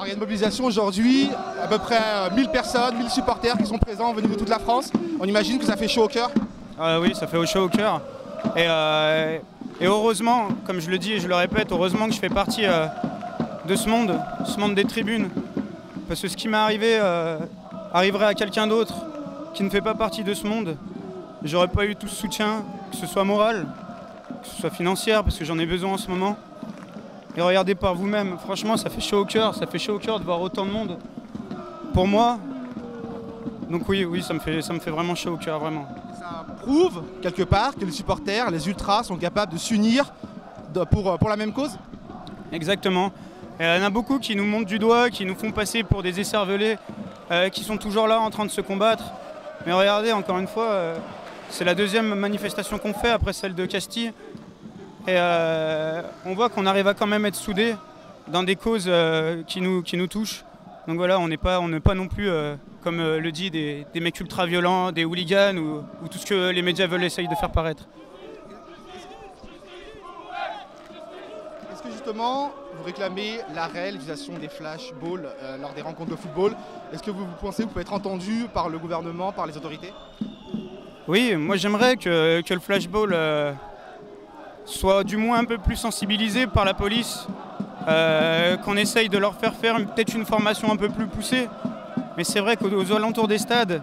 Alors il y a une mobilisation aujourd'hui, à peu près 1000 personnes, 1000 supporters qui sont présents venus de toute la France. On imagine que ça fait chaud au cœur. Oui, ça fait chaud au cœur. Et heureusement, comme je le dis et je le répète, heureusement que je fais partie de ce monde des tribunes. Parce que ce qui m'est arrivé arriverait à quelqu'un d'autre qui ne fait pas partie de ce monde. J'aurais pas eu tout ce soutien, que ce soit moral, que ce soit financier, parce que j'en ai besoin en ce moment. Et regardez par vous-même, franchement ça fait chaud au cœur, de voir autant de monde. Pour moi, donc oui, ça me fait vraiment chaud au cœur, vraiment. Ça prouve quelque part que les supporters, les ultras sont capables de s'unir pour la même cause. Exactement. Et il y en a beaucoup qui nous montrent du doigt, qui nous font passer pour des écervelés, qui sont toujours là en train de se combattre. Mais regardez, encore une fois, c'est la deuxième manifestation qu'on fait après celle de Castille. Et on voit qu'on arrive à quand même être soudés dans des causes qui nous touchent. Donc voilà, on n'est pas non plus, comme le dit, des mecs ultra violents, des hooligans ou tout ce que les médias veulent essayer de faire paraître. Est-ce que justement vous réclamez la réalisation des flashballs lors des rencontres de football? Est-ce que vous pensez que vous pouvez être entendu par le gouvernement, par les autorités? Oui, moi j'aimerais que le flashball soit du moins un peu plus sensibilisé par la police, qu'on essaye de leur faire peut-être une formation un peu plus poussée. Mais c'est vrai qu'aux alentours des stades,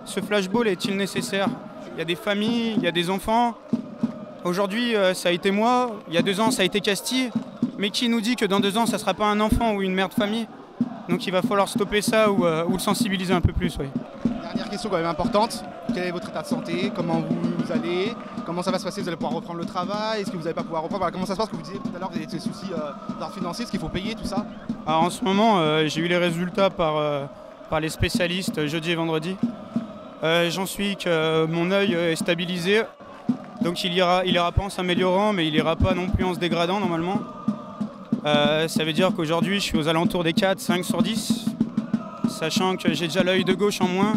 ce flashball est-il nécessaire? Il y a des familles, il y a des enfants. Aujourd'hui, ça a été moi, il y a 2 ans, ça a été Castille. Mais qui nous dit que dans 2 ans, ça ne sera pas un enfant ou une mère de famille? Donc il va falloir stopper ça ou le sensibiliser un peu plus. Oui. Dernière question quand même importante. Quel est votre état de santé? Comment vous allez? Comment ça va se passer? Vous allez pouvoir reprendre le travail? Est-ce que vous n'allez pas pouvoir reprendre? Voilà, comment ça se passe? Que vous disiez tout à l'heure, vous avez des soucis d'ordre financier, ce qu'il faut payer, tout ça? Alors, en ce moment, j'ai eu les résultats par les spécialistes jeudi et vendredi. J'en suis que mon œil est stabilisé. Donc il ira pas en s'améliorant, mais il ira pas non plus en se dégradant normalement. Ça veut dire qu'aujourd'hui, je suis aux alentours des 4, 5 sur 10, sachant que j'ai déjà l'œil de gauche en moins.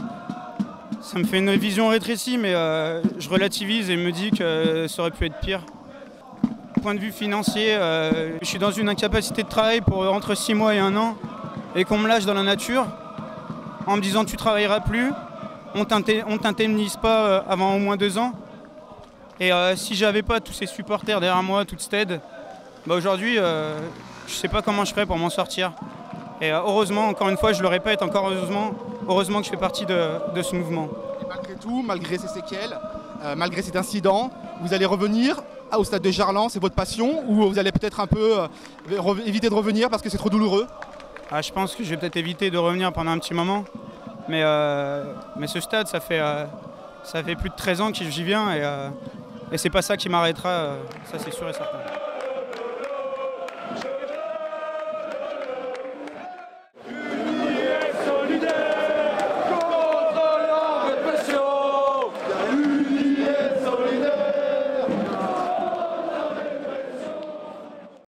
Ça me fait une vision rétrécie, mais je relativise et me dis que ça aurait pu être pire. Point de vue financier, je suis dans une incapacité de travail pour entre 6 mois et 1 an, et qu'on me lâche dans la nature en me disant tu travailleras plus, on t'indemnise pas avant au moins 2 ans. Et si j'avais pas tous ces supporters derrière moi, toute cette aide, bah aujourd'hui, je sais pas comment je ferais pour m'en sortir. Et heureusement, encore une fois, je le répète, encore heureusement que je fais partie de ce mouvement. Et malgré tout, malgré ces séquelles, malgré cet incident, vous allez revenir au stade de Gerland, c'est votre passion, ou vous allez peut-être un peu éviter de revenir parce que c'est trop douloureux? Je pense que je vais peut-être éviter de revenir pendant un petit moment. Mais ce stade, ça fait plus de 13 ans que j'y viens et c'est pas ça qui m'arrêtera, ça c'est sûr et certain.